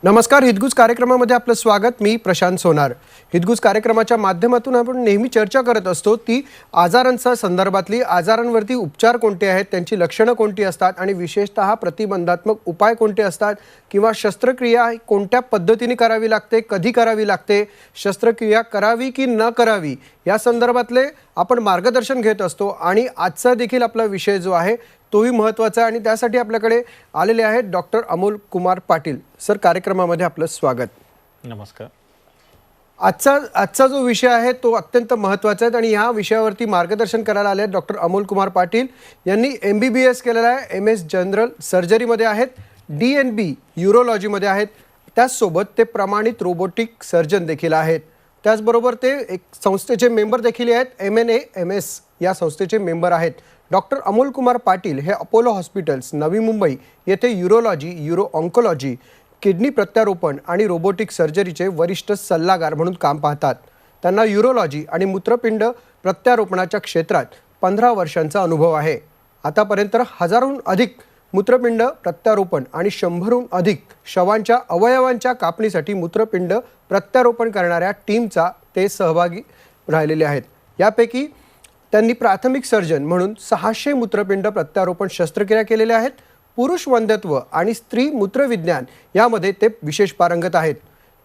नमस्कार, हितगुज कार्यक्रमामध्ये आपलं स्वागत. मी प्रशांत सोनार. हितगुज कार्यक्रमाच्या माध्यमातून आपण नेहमी चर्चा करत असतो ती आजारांच्या संदर्भातली, आजारांवरती उपचार कोणते आहेत, त्यांची लक्षणं कोणती असतात आणि विशेषतः प्रतिबंधात्मक उपाय कोणते असतात किंवा शस्त्रक्रिया कोणत्या पद्धतीने करावी लागते, कधी करावी लागते, शस्त्रक्रिया करावी की न करावी या संदर्भातले आपण मार्गदर्शन घेत असतो. आणि आजचा देखील आपला विषय जो आहे तोही महत्त्वाचा आहे आणि त्यासाठी आपल्याकडे आलेले आहेत डॉक्टर अमोल कुमार पाटील. सर, कार्यक्रमामध्ये आपलं स्वागत. नमस्कार. आजचा जो विषय आहे तो अत्यंत महत्त्वाचा आहे आणि ह्या विषयावरती मार्गदर्शन करायला आले आहेत डॉक्टर अमोल कुमार पाटील. यांनी MBBS केलेला आहे, MS जनरल सर्जरीमध्ये आहेत, DNB यूरोलॉजीमध्ये आहेत, त्याचसोबत ते प्रमाणित रोबोटिक सर्जन देखील आहेत. त्याचबरोबर ते एक संस्थेचे मेंबर देखील आहेत, MNAMS या संस्थेचे मेंबर आहेत. डॉक्टर अमोल कुमार पाटील हे अपोलो हॉस्पिटल्स नवी मुंबई येथे यूरोलॉजी, यूरो ऑन्कोलॉजी, किडनी प्रत्यारोपण आणि रोबोटिक सर्जरीचे वरिष्ठ सल्लागार म्हणून काम पाहतात. त्यांना यूरोलॉजी आणि मूत्रपिंड प्रत्यारोपणाच्या क्षेत्रात 15 वर्षांचा अनुभव आहे. आतापर्यंत हजारोहून अधिक मूत्रपिंड प्रत्यारोपण आणि 100हून अधिक शवांच्या अवयवांच्या कापणीसाठी मूत्रपिंड प्रत्यारोपण करणाऱ्या टीमचा ते सहभागी राहिलेले आहेत. यापैकी त्यांनी प्राथमिक सर्जन म्हणून 600 मूत्रपिंड प्रत्यारोपण शस्त्रक्रिया केलेल्या आहेत. पुरुष वंध्यत्व आणि स्त्री मूत्रविज्ञान यामध्ये ते विशेष पारंगत आहेत.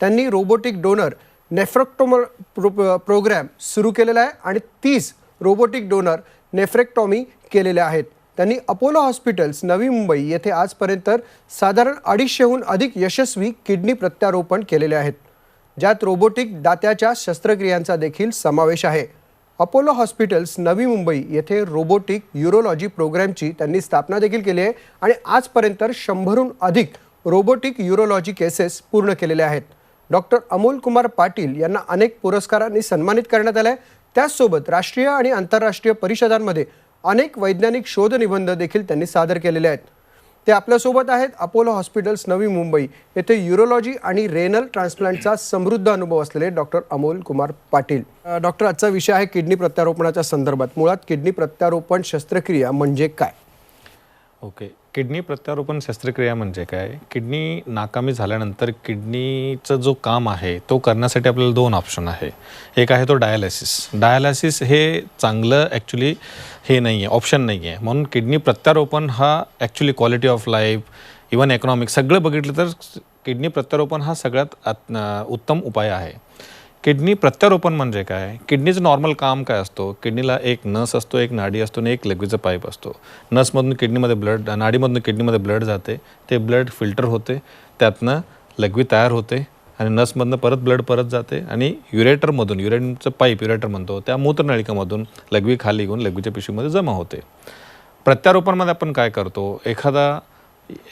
त्यांनी रोबोटिक डोनर नेफ्रेक्टोमी प्रोग्रॅम सुरू केलेला आहे आणि 30 रोबोटिक डोनर नेफ्रेक्टॉमी केलेल्या आहेत. त्यांनी अपोलो हॉस्पिटल्स नवी मुंबई येथे आजपर्यंत साधारण 250हून अधिक यशस्वी किडनी प्रत्यारोपण केलेले आहेत, ज्यात रोबोटिक दात्याच्या शस्त्रक्रियांचा देखील समावेश आहे. अपोलो हॉस्पिटल्स नवी मुंबई येथे रोबोटिक यूरोलॉजी प्रोग्रॅमची त्यांनी स्थापना देखील केली आहे आणि आजपर्यंत 100हून अधिक रोबोटिक यूरोलॉजी केसेस पूर्ण केलेल्या आहेत. डॉक्टर अमोल कुमार पाटील यांना अनेक पुरस्कारांनी सन्मानित करण्यात आलं आहे. त्याचसोबत राष्ट्रीय आणि आंतरराष्ट्रीय परिषदांमध्ये अनेक वैज्ञानिक शोधनिबंध देखील त्यांनी सादर केलेले आहेत. ते आपल्यासोबत आहेत. अपोलो हॉस्पिटल्स नवी मुंबई येथे यूरोलॉजी आणि रेनल ट्रान्सप्लांटचा समृद्ध अनुभव असलेले डॉक्टर अमोल कुमार पाटील. डॉक्टर, आजचा विषय आहे किडनी प्रत्यारोपणाच्या संदर्भात. मुळात किडनी प्रत्यारोपण शस्त्रक्रिया म्हणजे काय? ओके, किडनी प्रत्यारोपण शस्त्रक्रिया म्हणजे काय? किडनी नाकामी झाल्यानंतर किडनीचं जो काम आहे तो करण्यासाठी आपल्याला 2 ऑप्शन आहे. एक आहे तो डायलिसिस. डायलिसिस हे चांगलं ॲक्च्युली हे नाही आहे, ऑप्शन नाही आहे. म्हणून किडनी प्रत्यारोपण हा actually quality of life, even economic सगळं बघितलं तर किडनी प्रत्यारोपण हा सगळ्यात उत्तम उपाय आहे. किडनी प्रत्यारोपण म्हणजे काय? किडनीचं नॉर्मल काम काय असतो? किडनीला एक नस असतो, एक नाडी असतो आणि एक लघवीचा पाईप असतो. नसमधून किडनीमध्ये ब्लड, नाडीमधून किडनीमध्ये ब्लड जाते, ते ब्लड फिल्टर होते, त्यातनं लघवी तयार होते आणि नसमधनं परत ब्लड परत जाते आणि युरेटरमधून, युरेनचं पाईप युरेटर म्हणतो, त्या मूत्रनलिकामधून लघवी खाली घेऊन लघवीच्या पिशवीमध्ये जमा होते. प्रत्यारोपणमध्ये आपण काय करतो? एखादा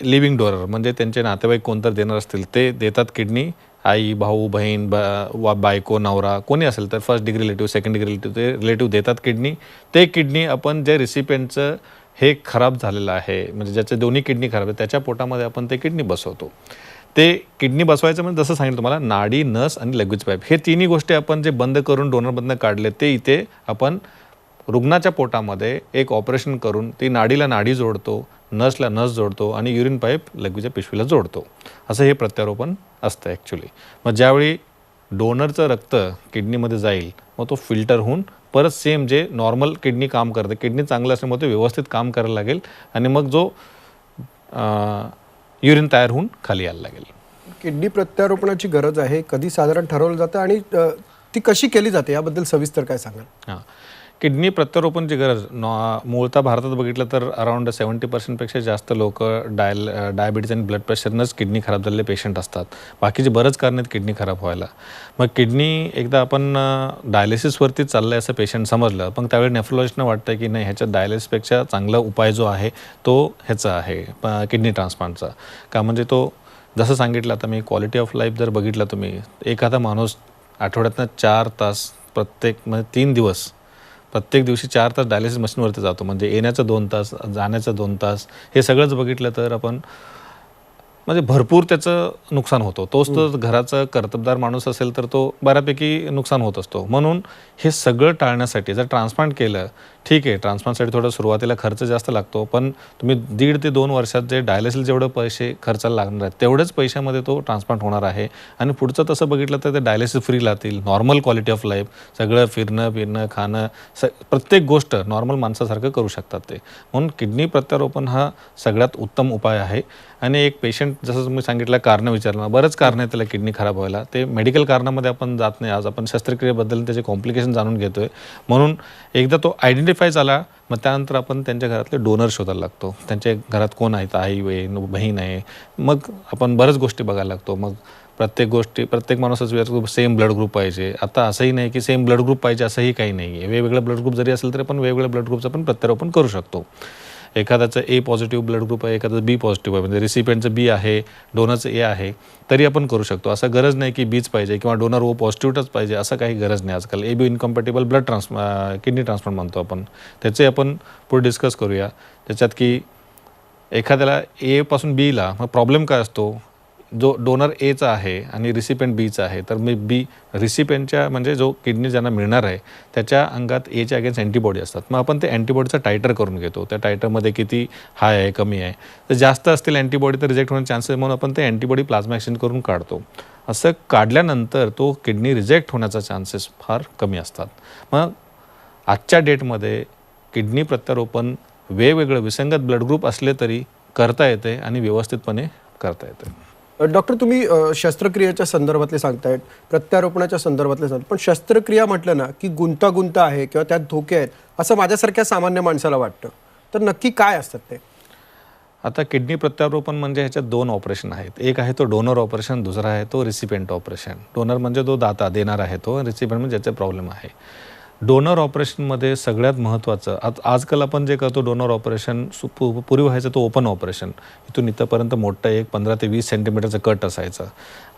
लिव्हिंग डोनर म्हणजे त्यांचे नातेवाईक कोणतं देणार असतील ते देतात किडनी. आई, भाऊ, बहीण, बायको, नवरा कोणी असेल तर first degree relative, second degree relative ते रिलेटिव्ह देतात किडनी. ते किडनी आपण जे रिसिपियंटचं हे खराब झालेलं आहे, म्हणजे ज्याचे दोन्ही किडनी खराब आहे, त्याच्या पोटामध्ये आपण ते किडनी बसवतो. ते किडनी बसवायचं म्हणजे जसं सांगितलं तुम्हाला, नाडी, नस आणि लघवीचं पाईप हे तिन्ही गोष्टी आपण जे बंद करून डोनरमधनं काढले ते इथे आपण रुग्णाच्या पोटामध्ये एक ऑपरेशन करून ती नाडीला नाडी जोडतो, नसला नस जोडतो आणि युरिन पाईप लघवीच्या पिशवीला जोडतो. असं हे प्रत्यारोपण असतं ॲक्च्युली. मग ज्यावेळी डोनरचं रक्त किडनीमध्ये जाईल मग तो फिल्टर होऊन परत सेम जे नॉर्मल किडनी काम करते, किडनी चांगलं असल्यामुळे ते व्यवस्थित काम करायला लागेल आणि मग जो युरिन तयार होऊन खाली यायला लागेल. किडनी प्रत्यारोपणाची गरज आहे, कधी साधारण ठरवलं जातं आणि ती कशी केली जाते याबद्दल सविस्तर काय सांगाल? हां, किडनी प्रत्यारोपणची गरज मूळतः भारतात बघितलं तर अराउंड 70% जास्त लोक डायबिटीज आणि ब्लड प्रेशरनंच किडनी खराब झालेले पेशंट असतात. बाकीचे बरंच कारण आहेत किडनी खराब व्हायला. मग किडनी एकदा आपण डायलिसिसवरती चाललं आहे असं पेशंट समजलं, पण त्यावेळी नेफ्रोलॉजिस्टनं वाटतं की नाही, ह्याच्यात डायलिसिसपेक्षा चांगला उपाय जो आहे तो ह्याचा आहे किडनी ट्रान्सप्लांटचा. का म्हणजे तो जसं सांगितलं आता मी, क्वालिटी ऑफ लाईफ जर बघितलं तुम्ही, एखादा माणूस आठवड्यातनं 4 तास म्हणजे 3 दिवस प्रत्येक दिवशी 4 तास डायलिसिस मशीनवरती जातो. म्हणजे येण्याचं 2 तास, जाण्याचं 2 तास, हे सगळंच बघितलं तर आपण म्हणजे भरपूर त्याचं नुकसान होतं. तोच तो घराचा कर्तबदार माणूस असेल तर तो बऱ्यापैकी नुकसान होत असतो. म्हणून हे सगळं टाळण्यासाठी जर ट्रान्सप्लांट केलं ठीक आहे, ट्रान्सप्लांटसाठी थोडं सुरुवातीला खर्च जास्त लागतो, पण तुम्ही 1.5 ते 2 वर्षात जे डायलिसिस जेवढं पैसे खर्चाला लागणार आहेत तेवढेच पैशामध्ये तो ट्रान्सप्लांट होणार आहे. आणि पुढचं तसं बघितलं तर ते डायलिसिस फ्री राहतील, नॉर्मल क्वालिटी ऑफ लाईफ, सगळं फिरणं खाणं प्रत्येक गोष्ट नॉर्मल माणसासारखं करू शकतात ते. म्हणून किडनी प्रत्यारोपण हा सगळ्यात उत्तम उपाय आहे. आणि एक पेशंट, जसं तुम्ही सांगितलं, कारणं विचारलं, बरंच कारणं आहेत त्याला किडनी खराब व्हायला. ते मेडिकल कारणामध्ये आपण जात नाही. आज आपण शस्त्रक्रियेबद्दल त्याचे कॉम्प्लिकेशन जाणून घेतोय. म्हणून एकदा तो आयडेंटिफाय झाला, मग त्यानंतर आपण त्यांच्या घरातले डोनर शोधायला लागतो. त्यांच्या घरात कोण आहेत, आई आहे, बहीण आहे, मग आपण बऱ्याच गोष्टी बघायला लागतो. मग प्रत्येक माणूसच सेम ब्लड ग्रुप पाहिजे. आता असंही नाही की सेम ब्लड ग्रुप पाहिजे असंही काही नाही आहे. वेगवेगळं ब्लड ग्रुप जरी असेल तरी आपण वेगवेगळ्या ब्लड ग्रुपचं पण प्रत्यारोपण करू शकतो. एखाद्याचं ए पॉझिटिव्ह ब्लड ग्रुप आहे, एखादं बी पॉझिटिव्ह आहे, म्हणजे रिसिपियंटचं बी आहे, डोनरचं ए आहे, तरी आपण करू शकतो. असं गरज नाही की बीच पाहिजे किंवा डोनर ओ पॉझिटिव्हच पाहिजे, असं काही गरज नाही. आजकाल ए बी इनकम्पॅटेबल किडनी ट्रान्सप्लांट म्हणतो आपण, त्याचे आपण पुढे डिस्कस करूया. त्याच्यात की एखाद्याला ए पासून बीला मग प्रॉब्लेम काय असतो, जो डोनर एचा आहे आणि रिसिपेंट बीचा आहे, तर मी बी रिसिपेंटच्या म्हणजे जो किडनी ज्यांना मिळणार आहे त्याच्या अंगात एच्या अगेन्स्ट अँटीबॉडी असतात. मग आपण ते अँटीबॉडीचा टायटर करून घेतो. त्या टायटरमध्ये किती हाय आहे, कमी आहे, तर जास्त असतील अँटीबॉडी तर रिजेक्ट होण्याचे चान्सेस, म्हणून आपण ते अँटीबॉडी प्लाझ्मा एक्सचेंज करून काढतो. असं काढल्यानंतर तो किडनी रिजेक्ट होण्याचा चान्सेस फार कमी असतात. मग आजच्या डेटमध्ये किडनी प्रत्यारोपण वेगवेगळं विसंगत ब्लड ग्रुप असले तरी करता येते आणि व्यवस्थितपणे करता येते. डॉक्टर, तुम्ही शस्त्रक्रियेच्या संदर्भातले सांगतायत, प्रत्यारोपणाच्या संदर्भातले सांगतायत, पण शस्त्रक्रिया म्हटलं ना की गुंतागुंत आहे किंवा त्यात धोके आहेत असं माझ्यासारख्या सामान्य माणसाला वाटतं. तर नक्की काय असतात ते? आता किडनी प्रत्यारोपण म्हणजे ह्याच्यात 2 ऑपरेशन आहेत. एक आहे तो डोनर ऑपरेशन, दुसरा आहे तो रिसिपेंट ऑपरेशन. डोनर म्हणजे तो दाता देणार आहे तो, रिसिपेंट म्हणजे ज्याचे प्रॉब्लेम आहे. डोनर ऑपरेशनमध्ये सगळ्यात महत्त्वाचं आजकाल आपण जे करतो डोनर ऑपरेशन, पूर्वी व्हायचं तो ओपन ऑपरेशन, इथून इथंपर्यंत मोठं एक 15 ते 20 सेंटीमीटरचं कट असायचं.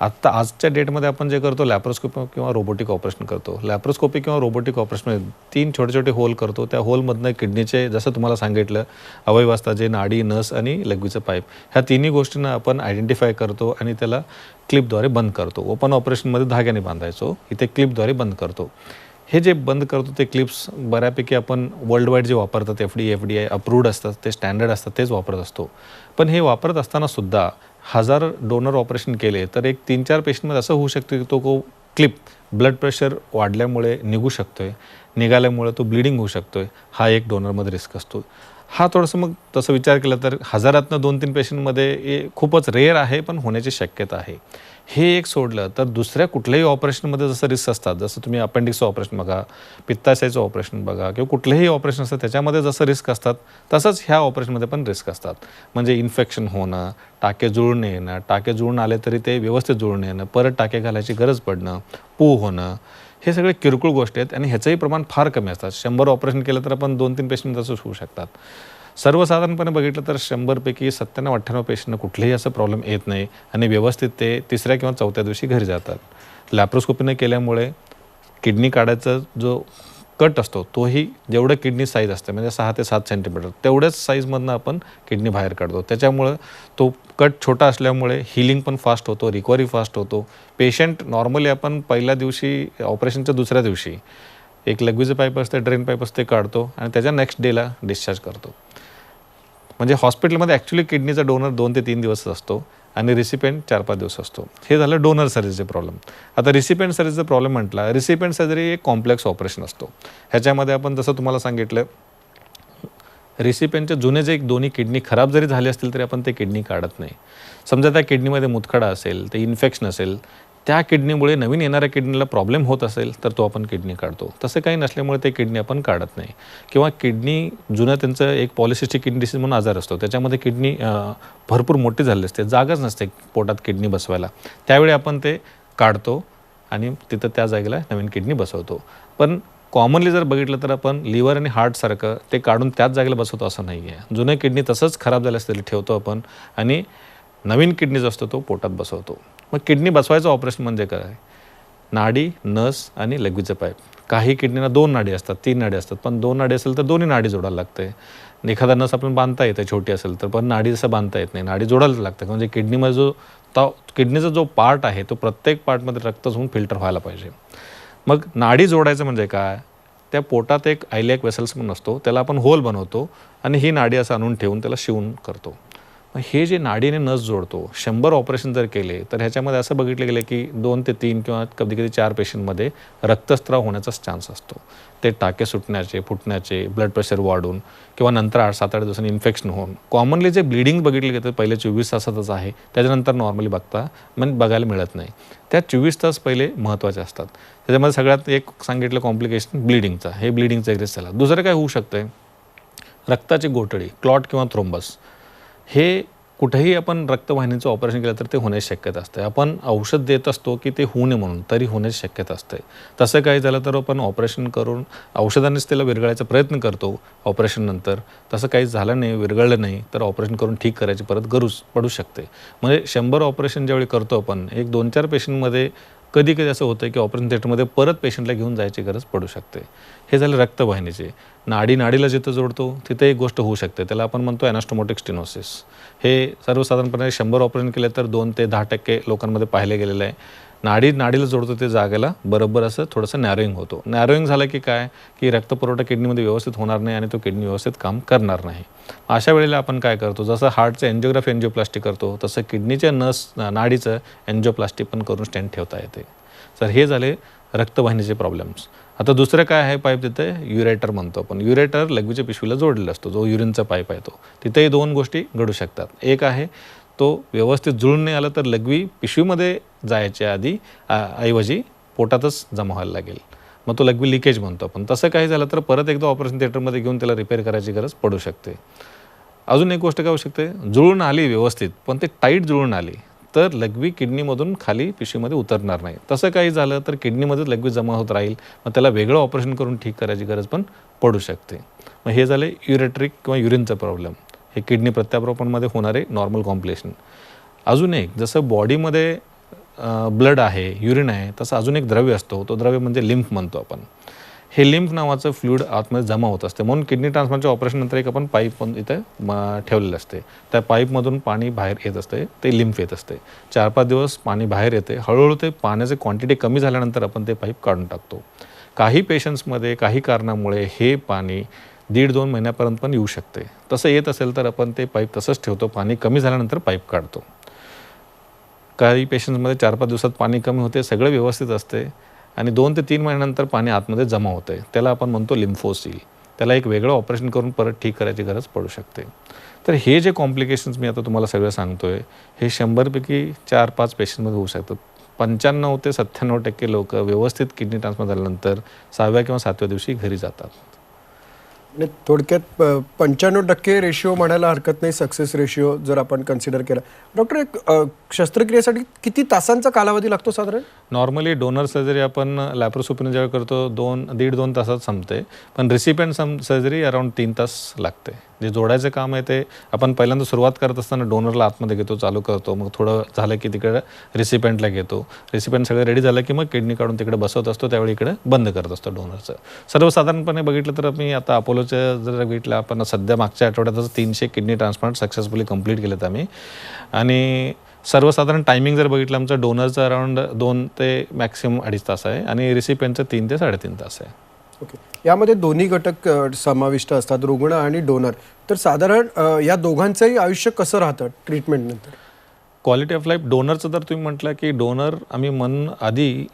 आजच्या डेटमध्ये आपण जे करतो लॅप्रोस्कोपी किंवा रोबोटिक ऑपरेशन करतो. लॅप्रोस्कोपी किंवा रोबोटिक ऑपरेशनमध्ये 3 छोटे छोटे होल करतो. त्या होलमधनं किडनीचे, जसं तुम्हाला सांगितलं, अवयव असतात जे नाडी, नस आणि लघवीचं पाईप, ह्या तिन्ही गोष्टींना आपण आयडेंटिफाय करतो आणि त्याला क्लिपद्वारे बंद करतो. ओपन ऑपरेशनमध्ये धाग्याने बांधायचो, इथे क्लिपद्वारे बंद करतो. हे जे बंद करतो ते क्लिप्स बऱ्यापैकी आपण वर्ल्ड वाईड जे वापरतात, FDA अप्रूव्ड असतात, ते स्टँडर्ड असतात, तेच वापरत असतो. पण हे वापरत असताना सुद्धा 1000 डोनर ऑपरेशन केले तर एक 3-4 पेशंटमध्ये असं होऊ शकतं की तो क्लिप ब्लड प्रेशर वाढल्यामुळे निघू शकतोय, निघाल्यामुळे तो ब्लिडिंग होऊ शकतोय. हा एक डोनरमध्ये रिस्क असतो. हा थोडंसं मग तसं विचार केला तर 1000तनं 2-3 पेशंटमध्ये हे खूपच रेअर आहे, पण होण्याची शक्यता आहे. हे एक सोडलं तर दुसऱ्या कुठल्याही ऑपरेशनमध्ये जसं रिस्क असतात, जसं तुम्ही अपेंडिक्सचं ऑपरेशन बघा, पित्ताशयाचं ऑपरेशन बघा, किंवा कुठलेही ऑपरेशन असतं त्याच्यामध्ये जसं रिस्क असतात तसंच ह्या ऑपरेशनमध्ये पण रिस्क असतात. म्हणजे इन्फेक्शन होणं, टाके जुळून येणं, टाके जुळून आले तरी ते व्यवस्थित जुळून येणं, परत टाके घालायची गरज पडणं, पू होणं, हे सगळे किरकोळ गोष्टी आहेत आणि ह्याचंही प्रमाण फार कमी असतात. 100 ऑपरेशन केलं तर आपण 2-3 पेशंट तसंच होऊ शकतात. सर्वसाधारणपणे बघितलं तर 100पैकी 97-98 पेशंटना कुठलेही असं प्रॉब्लेम येत नाही आणि व्यवस्थित ते 3ऱ्या किंवा 4थ्या दिवशी घरी जातात. लॅप्रोस्कोपीने केल्यामुळे किडनी काढायचा जो कट असतो तोही जेवढं किडनी साईज असते, म्हणजे 6 ते 7 सेंटीमीटर, तेवढ्याच साईजमधनं आपण किडनी बाहेर काढतो. त्याच्यामुळं तो कट छोटा असल्यामुळे हिलिंग पण फास्ट होतो, रिकव्हरी फास्ट होतो. पेशंट नॉर्मली आपण पहिल्या दिवशी, ऑपरेशनच्या दुसऱ्या दिवशी एक लघवीचं पाईप असते, ड्रेन पाईप असते, काढतो आणि त्याच्या नेक्स्ट डेला डिस्चार्ज करतो. म्हणजे हॉस्पिटलमध्ये ॲक्च्युली किडनीचा डोनर 2 ते 3 दिवस असतो आणि रिसिपेंट 4-5 दिवस असतो. हे झालं डोनर सर्जरीचे प्रॉब्लेम. आता रिसिपेंट सर्जरीचा प्रॉब्लेम म्हटला, रिसिपेंट सर्जरी एक कॉम्प्लेक्स ऑपरेशन असतो. ह्याच्यामध्ये आपण जसं तुम्हाला सांगितलं, रिसिपेंटचे जुने जे दोन्ही किडनी खराब जरी झाले असतील तरी आपण ते किडनी काढत नाही. समजा त्या किडनीमध्ये मुतखडा असेल, ते इन्फेक्शन असेल, त्या किडनीमुळे नवीन येणाऱ्या किडनीला प्रॉब्लेम होत असेल तर तो आपण किडनी काढतो. तसं काही नसल्यामुळे ते किडनी आपण काढत नाही. किंवा किडनी जुनं त्यांचं एक पॉलिसिस्टिक किडनी डिसीज म्हणून आजार असतो, त्याच्यामध्ये किडनी भरपूर मोठी झाली असते, जागाच नसते पोटात किडनी बसवायला, त्यावेळी आपण ते काढतो आणि तिथं त्या जागेला नवीन किडनी बसवतो. पण कॉमनली जर बघितलं तर आपण लिव्हर आणि हार्टसारखं ते काढून त्याच जागेला बसवतो असं नाही आहे. जुनं किडनी तसंच खराब झालं असतं ठेवतो आपण आणि नवीन किडनी जो असतो तो पोटात बसवतो. मग किडनी बसवायचं ऑपरेशन म्हणजे काय? नाडी, नस आणि लघवीचं पाईप. काही किडनीला 2 नाडी असतात, 3 नाडी असतात, पण 2 नाडी असेल तर दोन्ही नाडी जोडायला लागते. एखादा नस आपण बांधता येते छोटी असेल तर, पण नाडी जसं बांधता येत नाही, नाडी जोडायला लागते. म्हणजे किडनीमध्ये किडनीचा जो पार्ट आहे तो प्रत्येक पार्टमध्ये रक्त जाऊन फिल्टर व्हायला पाहिजे. मग नाडी जोडायचं म्हणजे काय? त्या पोटात एक आयलियाक वेसल्स म्हणून असतो, त्याला आपण होल बनवतो आणि ही नाडी असं आणून ठेवून त्याला शिवून करतो. मग हे जे नाडीने नस जोडतो, 100 ऑपरेशन जर केले तर ह्याच्यामध्ये असं बघितलं गेलं की 2 ते 3 किंवा कधी कधी 4 पेशंटमध्ये रक्तस्राव होण्याचा चान्स असतो. ते टाके सुटण्याचे, फुटण्याचे, ब्लड प्रेशर वाढून किंवा नंतर 8-7-8 दिवसांनी इन्फेक्शन होऊन. कॉमनली जे ब्लिडिंग बघितलं गेलं पहिले 24 तासातच आहे, त्याच्यानंतर नॉर्मली बघायला मिळत नाही. त्या 24 तास पहिले महत्त्वाचे असतात. त्याच्यामध्ये सगळ्यात एक सांगितलं कॉम्प्लिकेशन ब्लिडिंगचा, हे ब्लिडिंगचा एक रिस्क झाला. दुसरं काय होऊ शकतं, रक्ताची गोठडी, क्लॉट किंवा थ्रोम्बस. हे कुठेही आपण रक्तवाहिनीचं ऑपरेशन केलं तर ते होण्याची शक्यता असते. आपण औषध देत असतो की ते होऊ नये म्हणून, तरी होण्याची शक्यता असते. तसं काही झालं तर आपण ऑपरेशन करून औषधानेच त्याला विरघळायचा प्रयत्न करतो ऑपरेशननंतर. तसं काही झालं नाही, विरघळलं नाही तर ऑपरेशन करून ठीक करायची परत गरज पडू शकते. म्हणजे 100 ऑपरेशन ज्यावेळी करतो आपण, एक 2-4 पेशंटमध्ये कधी कधी असं होतं की ऑपरेशन थिएटरमध्ये परत पेशंटला घेऊन जायची गरज पडू शकते. हे झालं रक्तवाहिनीचे. नाडीला जिथं जोडतो तिथे एक गोष्ट होऊ शकते, त्याला आपण म्हणतो ॲनास्टोमोटिक स्टेनोसिस. हे सर्वसाधारणपणे 100 ऑपरेशन केले तर 2 ते 10% लोकांमध्ये पाहिले गेलेलं आहे. नाडीला जोडतो ते जागेला बरोबर असं थोडंसं नॅरोईंग होतो. नॅरोईंग झालं की काय, की रक्तपुरवठा किडनीमध्ये व्यवस्थित होणार नाही आणि तो किडनी व्यवस्थित काम करणार नाही. अशा वेळेला आपण काय करतो, जसं हार्टचं एन्जिओग्राफी एन्जिओप्लास्टी करतो तसं किडनीच्या नाडीचं एन्जिओप्लास्टी पण करून स्टेंट ठेवता येते. तर हे झाले रक्तवाहिनीचे प्रॉब्लेम्स. आता दुसरं काय आहे पाईप, तिथे युरेटर म्हणतो आपण. युरेटर लघवीच्या पिशवीला जोडलेला असतो, जो युरिनचा पाईप आहे तो. तिथेही 2 गोष्टी घडू शकतात. एक आहे तो व्यवस्थित जुळून नाही आला तर लघवी पिशवीमध्ये जायच्या ऐवजी पोटातच जमा व्हायला लागेल, मग तो लघवी लिकेज म्हणतो आपण. तसं काही झालं तर परत एकदा ऑपरेशन थिएटरमध्ये घेऊन त्याला रिपेअर करायची गरज पडू शकते. अजून एक गोष्ट काय होऊ शकते, जुळून आली व्यवस्थित पण ते टाईट जुळून आली तर लघवी किडनीमधून खाली पिशवीमध्ये उतरणार नाही. तसं काही झालं तर किडनीमध्येच लघवी जमा होत राहील, मग त्याला वेगळं ऑपरेशन करून ठीक करायची गरज पण पडू शकते. मग हे झाले युरेट्रिक किंवा युरिनचा प्रॉब्लेम, हे किडनी प्रत्यारोपणमध्ये होणारे नॉर्मल कॉम्प्लिकेशन. अजून एक, जसं बॉडीमध्ये ब्लड आहे, युरिन आहे, तसं अजून एक द्रव्य असतो, तो द्रव्य म्हणजे लिम्फ म्हणतो आपण. हे लिम्फ नावाचं फ्लुइड आतमध्ये जमा होत असते, म्हणून किडनी ट्रान्सप्लांटच्या ऑपरेशननंतर एक आपण पाईप पण इथे ठेवलेलं असते. त्या पाईपमधून पाणी बाहेर येत असते, ते लिम्फ येत असते. 4-5 दिवस पाणी बाहेर येते, हळूहळू ते पाण्याची क्वांटिटी कमी झाल्यानंतर आपण ते पाईप काढून टाकतो. काही पेशंट्समध्ये काही कारणामुळे हे पाणी 1.5-2 महिन्यापर्यंत पण येऊ शकते. तसं येत असेल तर आपण ते पाईप तसंच ठेवतो, पाणी कमी झाल्यानंतर पाईप काढतो. काही पेशंट्समध्ये 4-5 दिवसात पाणी कमी होते, सगळं व्यवस्थित असते आणि 2 ते 3 महिन्यानंतर पाणी आतमध्ये जमा होतं, त्याला आपण म्हणतो लिम्फोसील. त्याला एक वेगळं ऑपरेशन करून परत ठीक करायची गरज पडू शकते. तर हे जे कॉम्प्लिकेशन्स मी आता तुम्हाला सगळं सांगतोय, हे 100पैकी 4-5 पेशंटमध्ये होऊ शकतात. 95 ते 97% लोक व्यवस्थित किडनी ट्रान्सप्लांट झाल्यानंतर 6व्या किंवा 7व्या दिवशी घरी जातात. म्हणजे थोडक्यात 95% रेशिओ म्हणायला हरकत नाही, सक्सेस रेशिओ जर आपण कन्सिडर केला. डॉक्टर, एक शस्त्रक्रियेसाठी किती तासांचा कालावधी लागतो साधारण? नॉर्मली डोनर सर्जरी आपण लॅप्रोस्कोपीने जेव्हा करतो 1.5-2 तासात संपते, पण रिसिपेंट सर्जरी अराउंड 3 तास लागते. जे जोडायचं काम आहे ते आपण पहिल्यांदा सुरुवात करत असताना डोनरला आतमध्ये घेतो, चालू करतो, मग थोडं झालं की तिकडे रिसिपेंटला घेतो. रिसिपेंट सगळं रेडी झालं की मग किडनी काढून तिकडे बसवत असतो, त्यावेळी इकडे बंद करत असतो डोनरचं. सर्वसाधारणपणे बघितलं तर मी आता अपोलोचं जर बघितलं, आपण सध्या मागच्या आठवड्यातच 300 किडनी ट्रान्सप्लांट सक्सेसफुली कंप्लीट केलेत आम्ही. आणि सर्वसाधारण टायमिंग जर बघितलं आमचं डोनरचं अराउंड 2 ते मॅक्सिमम 2.5 तास आहे आणि रिसिपेंटचं 3 ते 3.5 तास आहे. ओके. यामध्ये दोन्ही घटक समाविष्ट असतात, रुग्ण आणि डोनर. तर साधारण या दोघांचंही आयुष्य कसं राहतं ट्रीटमेंटनंतर? क्वालिटी ऑफ लाईफ डोनरचं जर तुम्ही म्हटलं की डोनर आम्ही आधी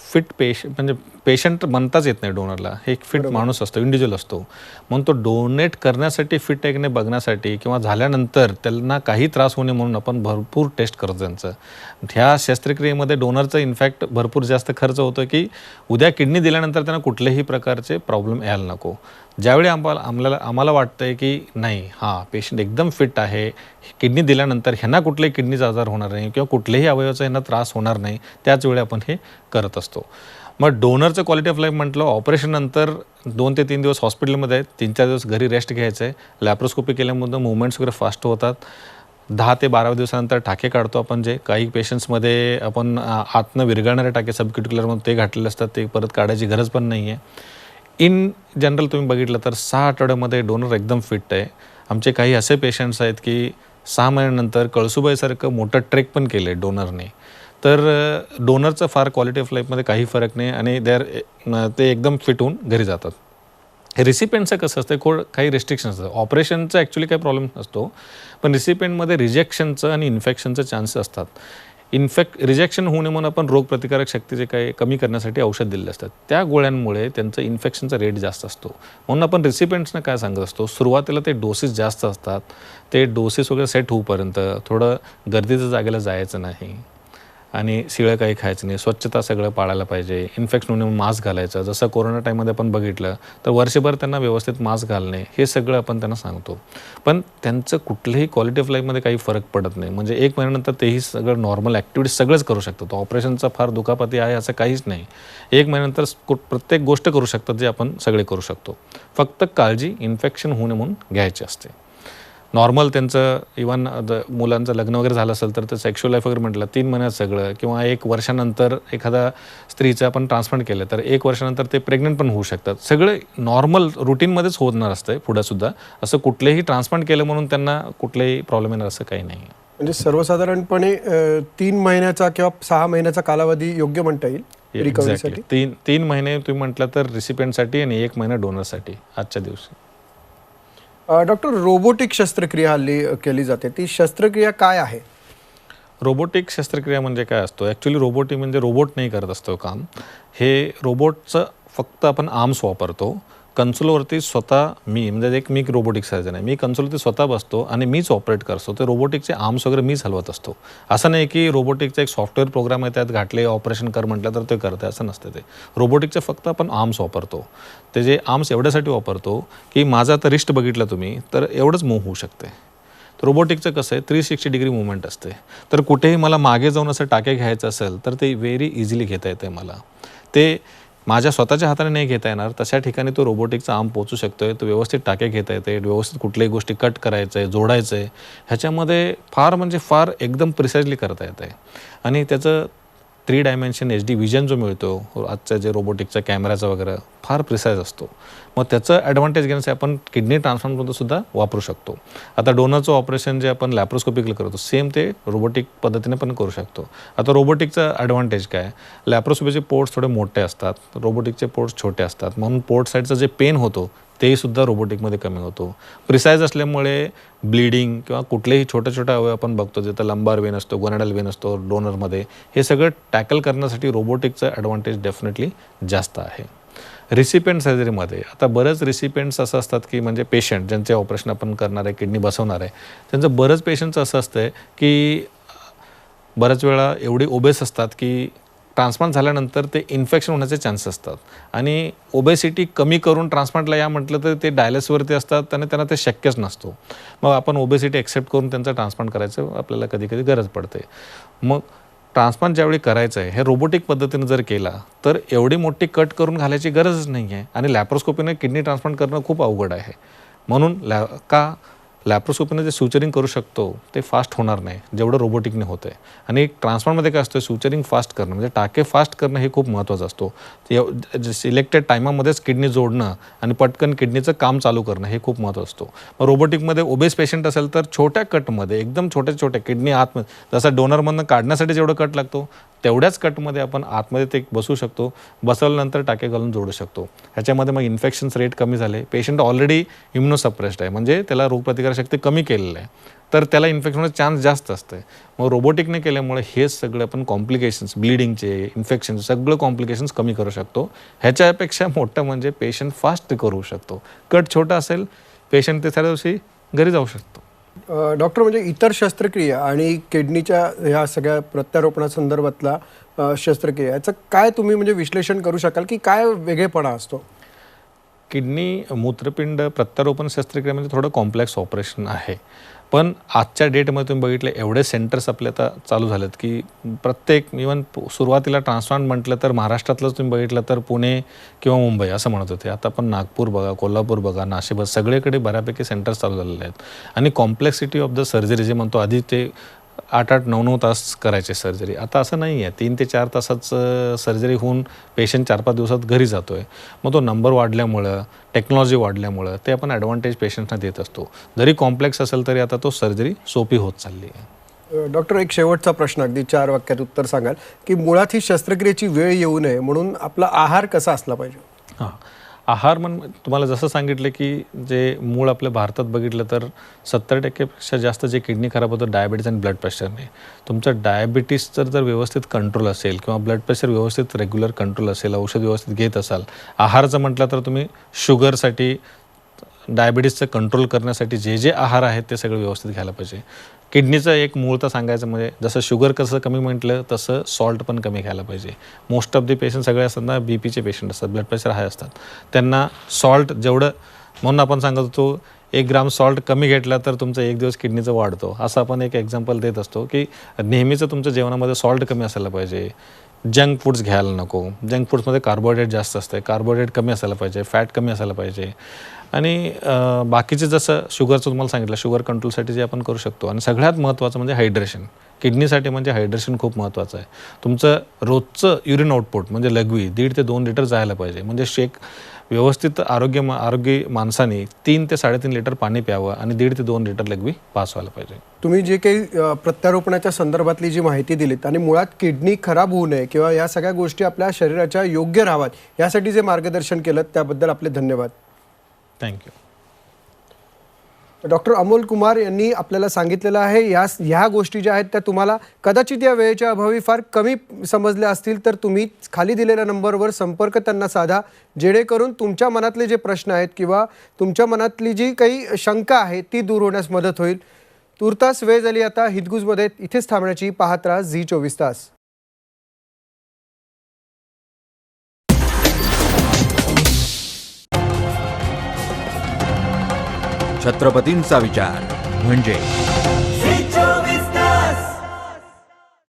फिट म्हणजे पेशंट म्हणताच येत नाही डोनरला, हे एक फिट माणूस असतो, इंडिव्हिज्युअल असतो. म्हणून तो डोनेट करण्यासाठी फिट आहे की नाही बघण्यासाठी किंवा झाल्यानंतर त्यांना काही त्रास होणे म्हणून आपण भरपूर टेस्ट करतो त्यांचं. ह्या शस्त्रक्रियेमध्ये डोनरचं इनफॅक्ट भरपूर जास्त खर्च होतो की उद्या किडनी दिल्यानंतर त्यांना कुठल्याही प्रकारचे प्रॉब्लेम यायला नको. ज्यावेळी आम्हाला वाटतं आहे की नाही, हां पेशंट एकदम फिट आहे, किडनी दिल्यानंतर ह्यांना कुठल्याही किडनीचा आजार होणार नाही किंवा कुठल्याही अवयवाचा ह्यांना त्रास होणार नाही, त्याच वेळी आपण हे करत असतो. मग डोनरचं क्वालिटी ऑफ लाईफ म्हटलं, ऑपरेशननंतर 2 ते 3 दिवस हॉस्पिटलमध्ये आहेत, 3-4 दिवस घरी रेस्ट घ्यायचं आहे. लॅप्रोस्कोपी केल्यामुळे मुवमेंट्स वगैरे फास्ट होतात. 10 ते 12 दिवसानंतर टाके काढतो आपण. जे काही पेशंट्समध्ये आपण आतनं विरघळणारे टाके सबक्युटिक्युलरमध्ये ते घातलेले असतात, ते परत काढायची गरज पण नाही आहे. इन जनरल तुम्ही बघितलं तर 6 आठवड्यामध्ये डोनर एकदम फिट आहे. आमचे काही असे पेशंट्स आहेत की 6 महिन्यानंतर कळसुबाईसारखं मोठं ट्रेक पण केलं आहे डोनरने. तर डोनरचं फार क्वालिटी ऑफ लाईफमध्ये काही फरक नाही आणि ते एकदम फिट होऊन घरी जातात. रिसिपेंटचं कसं असतं, काही रिस्ट्रिक्शन असतात. ऑपरेशनचं ॲक्च्युली काही प्रॉब्लेम नसतो, पण रिसिपेंटमध्ये रिजेक्शनचं आणि इन्फेक्शनचं चान्सेस असतात. रिजेक्शन होऊ नये म्हणून आपण रोगप्रतिकारक शक्ती जे काही कमी करण्यासाठी औषध दिलेले असतात, त्या गोळ्यांमुळे त्यांचं इन्फेक्शनचा रेट जास्त असतो. म्हणून आपण रिसिपेंट्सना काय सांगत असतो, सुरुवातीला ते डोसेस जास्त असतात, ते डोसेस वगैरे सेट होऊपर्यंत थोडं गर्दीच्या जागेला जायचं नाही आणि शिळं काही खायचं नाही, स्वच्छता सगळं पाळायला पाहिजे, इन्फेक्शन होऊन मास्क घालायचं. जसं कोरोना टाईममध्ये आपण बघितलं तर वर्षभर त्यांना व्यवस्थित मास्क घालणे हे सगळं आपण त्यांना सांगतो. पण त्यांचं कुठल्याही क्वालिटी ऑफ लाईफमध्ये काही फरक पडत नाही. म्हणजे 1 महिन्यानंतर तेही सगळं नॉर्मल ॲक्टिव्हिटीज सगळंच करू शकतात. ऑपरेशनचा फार दुखापती आहे असं काहीच नाही. 1 महिन्यानंतर प्रत्येक गोष्ट करू शकतात जे आपण सगळे करू शकतो. फक्त काळजी इन्फेक्शन होऊ नये म्हणून घ्यायची असते. नॉर्मल त्यांचं इवन मुलांचं लग्न वगैरे झालं असेल तर सेक्शुअल लाईफ वगैरे म्हटलं 3 महिन्यात सगळं, किंवा 1 वर्षानंतर एखादा स्त्रीचं आपण ट्रान्सप्लांट केलं तर 1 वर्षानंतर ते प्रेग्नंट पण होऊ शकतात. सगळे नॉर्मल रुटीनमध्येच होणार असतं पुढंसुद्धा. असं कुठलेही ट्रान्सप्लांट केलं म्हणून त्यांना कुठलेही प्रॉब्लेम येणार असं काही नाही. म्हणजे सर्वसाधारणपणे 3 महिन्याचा किंवा 6 महिन्याचा कालावधी योग्य म्हणता येईल रिकव्हरीसाठी. 3 महिने तुम्ही म्हटलं तर रिसिपेंटसाठी आणि 1 महिना डोनरसाठी आजच्या दिवशी. डॉक्टर, रोबोटिक शस्त्रक्रिया हल्ली केली जाते, ती शस्त्रक्रिया काय आहे? रोबोटिक शस्त्रक्रिया म्हणजे काय असतो, ॲक्च्युली रोबोटिक म्हणजे रोबोट नाही करत असतो काम. हे रोबोटचं फक्त आपण आर्म्स वापरतो. कन्सोलवरती स्वतः म्हणजे मी रोबोटिक सर्जन आहे, मी कन्सोलवरती स्वतः बसतो आणि मीच ऑपरेट करतो. ते रोबोटिकचे आर्म्स वगैरे मीच हलवत असतो. असं नाही की रोबोटिकचा एक सॉफ्टवेअर प्रोग्राम आहे, त्यात घातले ऑपरेशन कर म्हटलं तर ते करते, असं नसतं. ते रोबोटिकचे फक्त आपण आर्म्स वापरतो. ते जे आर्म्स एवढ्यासाठी वापरतो की माझा आता रिस्ट बघितलं तुम्ही तर एवढंच मूव्ह होऊ शकते. रोबोटिकचं कसं आहे 360 डिग्री मुवमेंट असते. तर कुठेही मला मागे जाऊन असं टाके घ्यायचं असेल तर ते व्हेरी इझिली घेता येते मला. ते माझ्या स्वतःच्या हाताने नाही घेता येणार, तशा ठिकाणी तो रोबोटिकचा आर्म पोचू शकतो आहे. तो व्यवस्थित टाके घेता येते, व्यवस्थित कुठल्याही गोष्टी कट करायचं आहे, जोडायचं आहे, ह्याच्यामध्ये फार एकदम प्रिसाइजली करता येतं आहे. आणि त्याचं 3 डायमेन्शन HD विजन जो मिळतो आजच्या जे रोबोटिकचा कॅमेराचा वगैरे फार प्रिसाइज असतो. मग त्याचं ॲडव्हान्टेज घेण्यासाठी आपण किडनी ट्रान्सप्लांटमध्ये सुद्धा वापरू शकतो. आता डोनरचं ऑपरेशन जे आपण लॅप्रोस्कोपिकली करतो सेम ते रोबोटिक पद्धतीने पण करू शकतो. आता रोबोटिकचा ॲडव्हान्टेज काय, लॅप्रोस्कोपीचे पोर्ट्स थोडे मोठे असतात, रोबोटिकचे पोर्ट्स छोटे असतात, म्हणून पोर्ट साईडचं जे पेन होतो ते सुद्धा रोबोटिकमध्ये कमी होतो. प्रिसाइज असल्यामुळे ब्लिडिंग किंवा कुठलेही छोटे अवयव आपण बघतो जिथं लंबार वेन असतो, गोनाडल वेन असतो डोनरमध्ये, हे सगळं टॅकल करण्यासाठी रोबोटिकचं ॲडव्हान्टेज डेफिनेटली जास्त आहे. रिसिपेंट सर्जरीमध्ये आता बरेच रिसिपेंट्स असं असतात की म्हणजे पेशंट ज्यांचे ऑपरेशन आपण करणार आहे, किडनी बसवणार आहे, त्यांचं बरंच पेशंटचं असं असतं की बऱ्याच वेळा एवढे ओबेस असतात की ट्रान्सप्लांट झाल्यानंतर ते इन्फेक्शन होण्याचे चान्स असतात. आणि ओबेसिटी कमी करून ट्रान्सप्लांटला या म्हटलं तर ते डायलिसिसवरती असतात आणि त्यांना ते शक्यच नसतो. मग आपण ओबेसिटी एक्सेप्ट करून त्यांचं ट्रान्सप्लांट करायचं आपल्याला कधी गरज पडते. मग ट्रान्सप्लांट ज्यावेळी करायचं आहे हे रोबोटिक पद्धतीनं जर केला तर एवढी मोठी कट करून घालायची गरजच नाही आहे. आणि लॅप्रोस्कोपीने किडनी ट्रान्सप्लांट करणं खूप अवघड आहे. म्हणून लॅप्रोस्कोपीने जे सुचरिंग करू शकतो ते फास्ट होणार नाही जेवढं रोबोटिकने होतं आहे. आणि ट्रान्सप्लांटमध्ये काय असतं, सुचरिंग फास्ट करणं म्हणजे टाके फास्ट करणं हे खूप महत्त्वाचं असतो. सिलेक्टेड टायमामध्येच किडनी जोडणं आणि पटकन किडनीचं काम चालू करणं हे खूप महत्त्वाचं असतो. मग रोबोटिकमध्ये ओबेस पेशंट असेल तर छोट्या कटमध्ये एकदम छोटे किडनी आतमध्ये जसं डोनरमधनं काढण्यासाठी जेवढं कट लागतो तेवढ्याच कटमध्ये आपण आतमध्ये ते बसू शकतो. बसवल्यानंतर टाके घालून जोडू शकतो. ह्याच्यामध्ये मग इन्फेक्शन्स रेट कमी झाले, पेशंट ऑलरेडी इम्युनोसप्रेस्ड आहे म्हणजे त्याला रोगप्रतिकारशक्ती कमी केलेलं आहे, तर त्याला इन्फेक्शन होण्याचे चान्स जास्त असते. मग रोबोटिकने केल्यामुळे हे सगळं आपण कॉम्प्लिकेशन्स, ब्लिडिंगचे, इन्फेक्शन सगळं कॉम्प्लिकेशन्स कमी करू शकतो. ह्याच्यापेक्षा मोठं म्हणजे पेशंट फास्ट करू शकतो. कट छोटा असेल, पेशंट तिसऱ्या दिवशी घरी जाऊ शकतो. डॉक्टर, म्हणजे इतर शस्त्रक्रिया आणि किडनीच्या ह्या सगळ्या प्रत्यारोपणासंदर्भातला शस्त्रक्रिया याचं काय तुम्ही म्हणजे विश्लेषण करू शकाल की काय वेगळेपणा असतो? किडनी मूत्रपिंड प्रत्यारोपण शस्त्रक्रिया म्हणजे थोडं कॉम्प्लेक्स ऑपरेशन आहे. पण आजच्या डेटमध्ये तुम्ही बघितलं एवढे सेंटर्स आपले आता चालू झालेत की प्रत्येक इवन सुरुवातीला ट्रान्सप्लांट म्हटलं तर महाराष्ट्रातलंच तुम्ही बघितलं तर पुणे किंवा मुंबई असं म्हणत होते. आता पण नागपूर बघा, कोल्हापूर बघा, नाशिक सगळीकडे बऱ्यापैकी सेंटर्स चालू झालेले आहेत. आणि कॉम्प्लेक्सिटी ऑफ द सर्जरी जे म्हणतो, आधी ते 8-8, 9-9 तास करायचे सर्जरी, आता असं नाही आहे. 3 ते 4 तासाचं सर्जरी होऊन पेशंट 4-5 दिवसात घरी जातो आहे. मग तो नंबर वाढल्यामुळं, टेक्नॉलॉजी वाढल्यामुळं ते आपण ॲडव्हान्टेज पेशंटना देत असतो. जरी कॉम्प्लेक्स असेल तरी आता तो सर्जरी सोपी होत चालली आहे. डॉक्टर, एक शेवटचा प्रश्न, अगदी 4 वाक्यात उत्तर सांगाल की मुळात ही शस्त्रक्रियेची वेळ येऊ नये म्हणून आपला आहार कसा असला पाहिजे? हां, आहार तुम्हाला जसं सांगितलं की जे मूळ आपल्या भारतात बघितलं तर 70% जास्त जे किडनी खराब होतं डायबिटीज आणि ब्लड प्रेशरने. तुमचं डायबिटीसचं जर व्यवस्थित कंट्रोल असेल किंवा ब्लड प्रेशर व्यवस्थित रेग्युलर कंट्रोल असेल, औषध व्यवस्थित घेत असाल, आहारचं म्हटलं तर तुम्ही शुगरसाठी, डायबिटीसचं कंट्रोल करण्यासाठी जे जे आहार आहेत ते सगळं व्यवस्थित घ्यायला पाहिजे. किडनीचं एक मूळतः सांगायचं म्हणजे जसं शुगर कसं कमी म्हटलं तसं सॉल्ट पण कमी घ्यायला पाहिजे. मोस्ट ऑफ दी पेशंट सगळे असतात ना, बीपीचे पेशंट असतात, ब्लड प्रेशर हाय असतात, त्यांना सॉल्ट जेवढं, म्हणून आपण सांगत होतो 1 ग्राम सॉल्ट कमी घेतला तर तुमचं 1 दिवस किडनीचं वाढतो, असं आपण एक एक्झाम्पल देत असतो की नेहमीचं तुमच्या जेवणामध्ये सॉल्ट कमी असायला पाहिजे. जंक फूड्स घ्यायला नको. जंक फूड्समध्ये कार्बोहायड्रेट जास्त असते, कार्बोहायड्रेट कमी असायला पाहिजे, फॅट कमी असायला पाहिजे. आणि बाकीचे जसं शुगरचं तुम्हाला सांगितलं, शुगर कंट्रोलसाठी जे आपण करू शकतो. आणि सगळ्यात महत्त्वाचं म्हणजे हायड्रेशन. किडनीसाठी म्हणजे हायड्रेशन खूप महत्त्वाचं आहे. तुमचं रोजचं युरिन आउटपुट म्हणजे लघवी 1.5 ते 2 लिटर जायला पाहिजे. म्हणजे व्यवस्थित आरोग्य माणसाने 3 ते 3.5 लिटर पाणी प्यावं आणि 1.5 ते 2 लिटर लघवी पास व्हायला पाहिजे. तुम्ही जे काही प्रत्यारोपणाच्या संदर्भातली जी माहिती दिलीत आणि मुळात किडनी खराब होऊ नये किंवा या सगळ्या गोष्टी आपल्या शरीराच्या योग्य राहाव्यात यासाठी जे मार्गदर्शन केलं त्याबद्दल आपले धन्यवाद. थँक्यू. डॉक्टर अमोल कुमार यांनी आपल्याला सांगितलेलं आहे ह्या गोष्टी ज्या आहेत त्या तुम्हाला कदाचित या वेळेच्या अभावी फार कमी समजल्या असतील तर तुम्ही खाली दिलेल्या नंबरवर संपर्क त्यांना साधा, जेणेकरून तुमच्या मनातले जे प्रश्न आहेत किंवा तुमच्या मनातली जी काही शंका आहे ती दूर होण्यास मदत होईल. तुर्तास वेळ झाली आता हितगुजमध्ये इथेच थांबण्याची. पाहत राहा झी 24 तास. छत्रपतींचा विचार म्हणजे